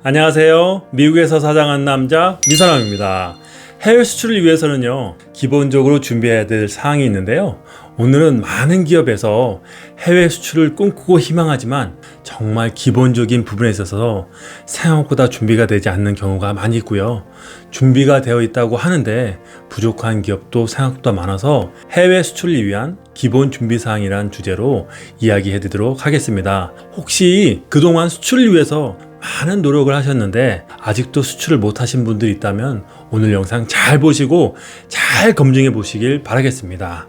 안녕하세요. 미국에서 사장한 남자 미선왕입니다. 해외 수출을 위해서는요, 기본적으로 준비해야 될 사항이 있는데요. 오늘은 많은 기업에서 해외 수출을 꿈꾸고 희망하지만 정말 기본적인 부분에 있어서 생각보다 준비가 되지 않는 경우가 많이 있고요. 준비가 되어 있다고 하는데 부족한 기업도 생각보다 많아서 해외 수출을 위한 기본 준비 사항이란 주제로 이야기해 드리도록 하겠습니다. 혹시 그동안 수출을 위해서 많은 노력을 하셨는데 아직도 수출을 못 하신 분들이 있다면 오늘 영상 잘 보시고 잘 검증해 보시길 바라겠습니다.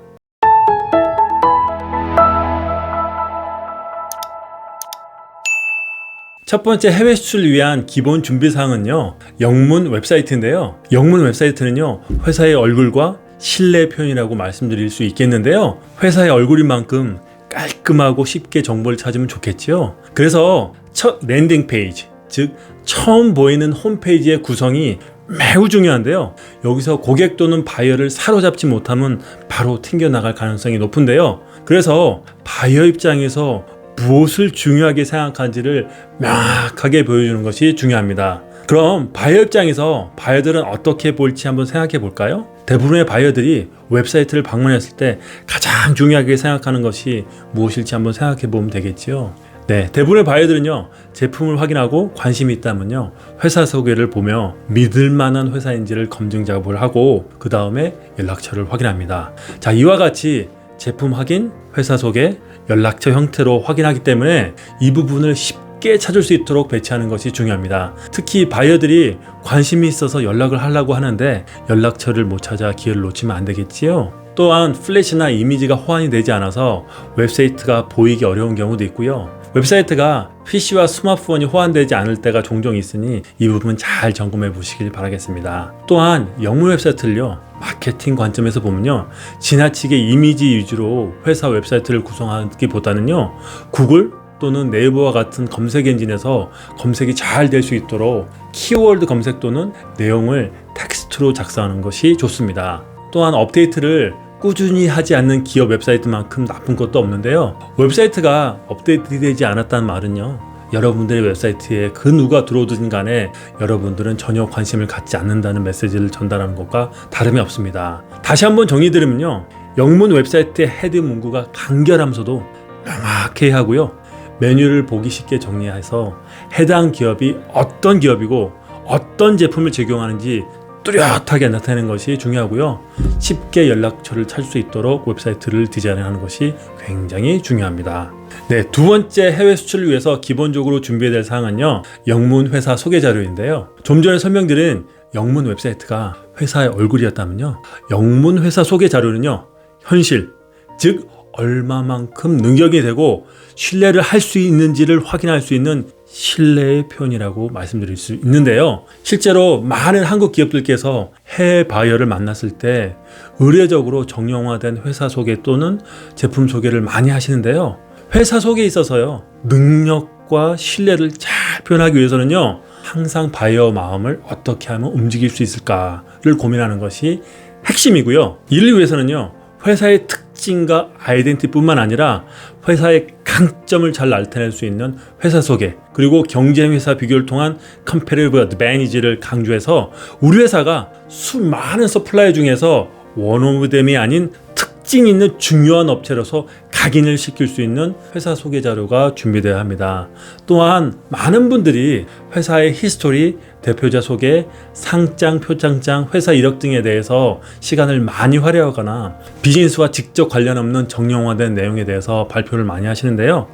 첫 번째 해외 수출을 위한 기본 준비 사항은요, 영문 웹사이트인데요. 영문 웹사이트는요, 회사의 얼굴과 신뢰 표현이라고 말씀드릴 수 있겠는데요. 회사의 얼굴인 만큼 깔끔하고 쉽게 정보를 찾으면 좋겠죠. 그래서 첫 랜딩 페이지, 즉 처음 보이는 홈페이지의 구성이 매우 중요한데요. 여기서 고객 또는 바이어를 사로잡지 못하면 바로 튕겨나갈 가능성이 높은데요. 그래서 바이어 입장에서 무엇을 중요하게 생각하는지를 명확하게 보여주는 것이 중요합니다. 그럼 바이어 입장에서 바이어들은 어떻게 볼지 한번 생각해 볼까요? 대부분의 바이어들이 웹사이트를 방문했을 때 가장 중요하게 생각하는 것이 무엇일지 한번 생각해 보면 되겠지요. 네, 대부분의 바이어들은요, 제품을 확인하고 관심이 있다면요, 회사 소개를 보며 믿을 만한 회사인지를 검증 작업을 하고 그 다음에 연락처를 확인합니다. 자, 이와 같이 제품 확인, 회사 소개, 연락처 형태로 확인하기 때문에 이 부분을 쉽게 찾을 수 있도록 배치하는 것이 중요합니다. 특히 바이어들이 관심이 있어서 연락을 하려고 하는데 연락처를 못 찾아 기회를 놓치면 안 되겠지요. 또한 플래시나 이미지가 호환이 되지 않아서 웹사이트가 보이기 어려운 경우도 있고요. 웹사이트가 PC와 스마트폰이 호환되지 않을 때가 종종 있으니 이 부분 잘 점검해 보시길 바라겠습니다. 또한 영문 웹사이트를요, 마케팅 관점에서 보면요, 지나치게 이미지 위주로 회사 웹사이트를 구성하기보다는요, 구글 또는 네이버와 같은 검색 엔진에서 검색이 잘 될 수 있도록 키워드 검색 또는 내용을 텍스트로 작성하는 것이 좋습니다. 또한 업데이트를 꾸준히 하지 않는 기업 웹사이트만큼 나쁜 것도 없는데요. 웹사이트가 업데이트되지 않았다는 말은요, 여러분들의 웹사이트에 그 누가 들어오든 간에 여러분들은 전혀 관심을 갖지 않는다는 메시지를 전달하는 것과 다름이 없습니다. 다시 한번 정리드리면요, 영문 웹사이트의 헤드 문구가 간결하면서도 명확해야 하고요, 메뉴를 보기 쉽게 정리해서 해당 기업이 어떤 기업이고 어떤 제품을 제공하는지 뚜렷하게 나타내는 것이 중요하고요. 쉽게 연락처를 찾을 수 있도록 웹사이트를 디자인하는 것이 굉장히 중요합니다. 네, 두 번째 해외 수출을 위해서 기본적으로 준비해야 될 사항은요, 영문 회사 소개 자료인데요. 좀 전에 설명드린 영문 웹사이트가 회사의 얼굴이었다면요, 영문 회사 소개 자료는요, 현실, 즉 얼마만큼 능력이 되고 신뢰를 할 수 있는지를 확인할 수 있는 신뢰의 표현이라고 말씀드릴 수 있는데요. 실제로 많은 한국 기업들께서 해외 바이어를 만났을 때 의례적으로 정형화된 회사 소개 또는 제품 소개를 많이 하시는데요. 회사 소개에 있어서요, 능력과 신뢰를 잘 표현하기 위해서는요, 항상 바이어 마음을 어떻게 하면 움직일 수 있을까를 고민하는 것이 핵심이고요. 이를 위해서는요, 회사의 특징과 아이덴티티뿐만 아니라 회사의 강점을 잘 나타낼 수 있는 회사 소개, 그리고 경쟁 회사 비교를 통한 competitive advantage를 강조해서 우리 회사가 수많은 서플라이어 중에서 원 오브 댐이 아닌 특징 있는 중요한 업체로서 각인을 시킬 수 있는 회사 소개 자료가 준비되어야 합니다. 또한 많은 분들이 회사의 히스토리, 대표자 소개, 상장, 표창장, 회사 이력 등에 대해서 시간을 많이 할애하거나 비즈니스와 직접 관련 없는 정형화된 내용에 대해서 발표를 많이 하시는데요.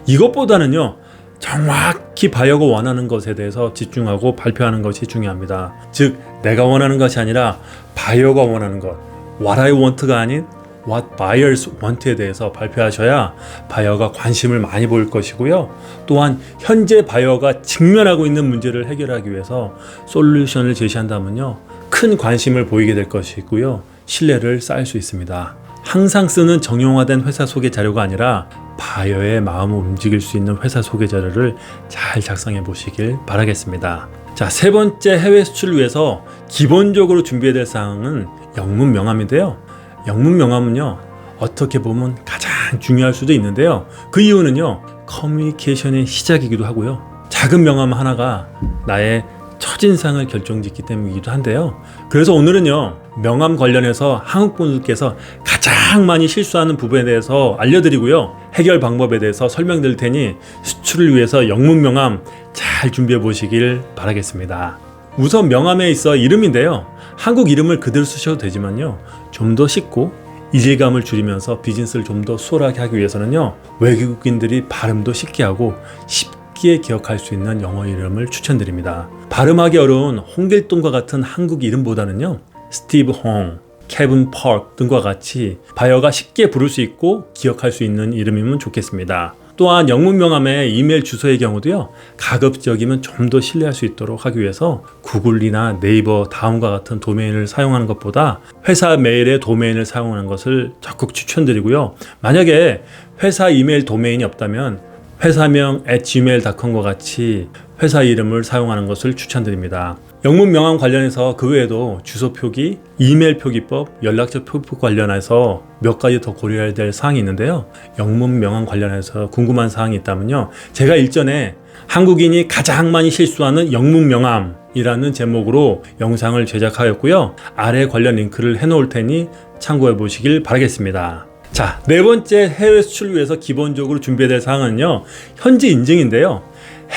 이것보다는요, 정확히 바이어가 원하는 것에 대해서 집중하고 발표하는 것이 중요합니다. 즉, 내가 원하는 것이 아니라 바이어가 원하는 것, What I want가 아닌 What buyers want에 대해서 발표하셔야 바이어가 관심을 많이 보일 것이고요. 또한 현재 바이어가 직면하고 있는 문제를 해결하기 위해서 솔루션을 제시한다면요, 큰 관심을 보이게 될 것이고요, 신뢰를 쌓을 수 있습니다. 항상 쓰는 정형화된 회사 소개 자료가 아니라 바이어의 마음을 움직일 수 있는 회사 소개 자료를 잘 작성해 보시길 바라겠습니다. 자, 세 번째 해외 수출을 위해서 기본적으로 준비해야 될 사항은 영문 명함인데요. 영문 명함은요, 어떻게 보면 가장 중요할 수도 있는데요. 그 이유는요, 커뮤니케이션의 시작이기도 하고요, 작은 명함 하나가 나의 첫인상을 결정짓기 때문이기도 한데요. 그래서 오늘은요, 명함 관련해서 한국 분들께서 가장 많이 실수하는 부분에 대해서 알려드리고요, 해결 방법에 대해서 설명드릴 테니 수출을 위해서 영문 명함 잘 준비해 보시길 바라겠습니다. 우선 명함에 있어 이름인데요, 한국 이름을 그대로 쓰셔도 되지만요, 좀 더 쉽고 이질감을 줄이면서 비즈니스를 좀 더 수월하게 하기 위해서는요, 외국인들이 발음도 쉽게 하고 쉽게 기억할 수 있는 영어 이름을 추천드립니다. 발음하기 어려운 홍길동과 같은 한국 이름보다는요, 스티브 홍, 케빈 파크 등과 같이 바이어가 쉽게 부를 수 있고 기억할 수 있는 이름이면 좋겠습니다. 또한 영문 명함의 이메일 주소의 경우도요, 가급적이면 좀 더 신뢰할 수 있도록 하기 위해서 구글이나 네이버 다음과 같은 도메인을 사용하는 것보다 회사 메일의 도메인을 사용하는 것을 적극 추천드리고요. 만약에 회사 이메일 도메인이 없다면 회사명 @gmail.com과 같이 회사 이름을 사용하는 것을 추천드립니다. 영문 명함 관련해서 그 외에도 주소 표기, 이메일 표기법, 연락처 표기법 관련해서 몇 가지 더 고려해야 될 사항이 있는데요. 영문 명함 관련해서 궁금한 사항이 있다면요, 제가 일전에 한국인이 가장 많이 실수하는 영문 명함이라는 제목으로 영상을 제작하였고요. 아래 관련 링크를 해놓을 테니 참고해 보시길 바라겠습니다. 자, 네 번째 해외 수출을 위해서 기본적으로 준비해야 될 사항은요, 현지 인증인데요.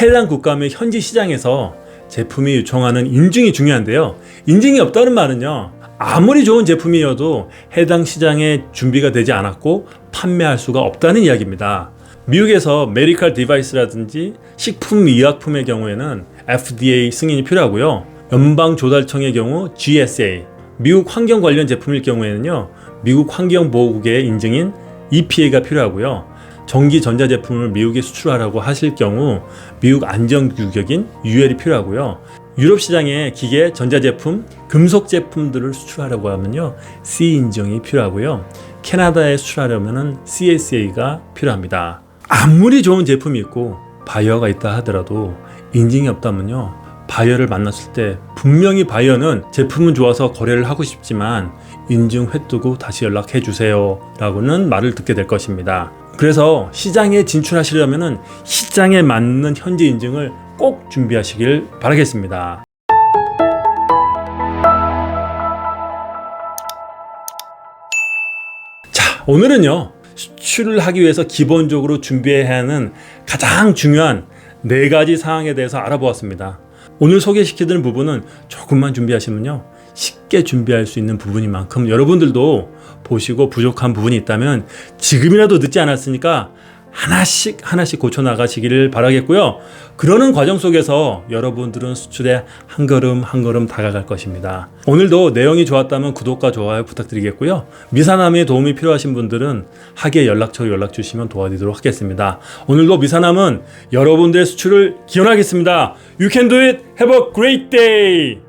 해당 국가 및 현지 시장에서 제품이 요청하는 인증이 중요한데요. 인증이 없다는 말은요, 아무리 좋은 제품이어도 해당 시장에 준비가 되지 않았고 판매할 수가 없다는 이야기입니다. 미국에서 메디컬 디바이스라든지 식품의약품의 경우에는 FDA 승인이 필요하고요. 연방조달청의 경우 GSA, 미국 환경 관련 제품일 경우에는요, 미국 환경보호국의 인증인 EPA가 필요하고요. 전기 전자제품을 미국에 수출하라고 하실 경우 미국 안전규격인 UL이 필요하고요. 유럽 시장에 기계, 전자제품, 금속 제품들을 수출하려고 하면요, C 인증이 필요하고요. 캐나다에 수출하려면 CSA가 필요합니다. 아무리 좋은 제품이 있고 바이어가 있다 하더라도 인증이 없다면요, 바이어를 만났을 때 분명히 바이어는 제품은 좋아서 거래를 하고 싶지만 인증 회뜨고 다시 연락해 주세요 라고는 말을 듣게 될 것입니다. 그래서 시장에 진출하시려면 시장에 맞는 현지 인증을 꼭 준비하시길 바라겠습니다. 자, 오늘은요, 수출을 하기 위해서 기본적으로 준비해야 하는 가장 중요한 4가지 사항에 대해서 알아보았습니다. 오늘 소개시켜드린 부분은 조금만 준비하시면요, 쉽게 준비할 수 있는 부분인 만큼 여러분들도 보시고 부족한 부분이 있다면 지금이라도 늦지 않았으니까 하나씩 고쳐 나가시기를 바라겠고요. 그러는 과정 속에서 여러분들은 수출에 한 걸음 한 걸음 다가갈 것입니다. 오늘도 내용이 좋았다면 구독과 좋아요 부탁드리겠고요. 미사남의 도움이 필요하신 분들은 하계 연락처로 연락 주시면 도와드리도록 하겠습니다. 오늘도 미사남은 여러분들의 수출을 기원하겠습니다. You can do it. Have a great day.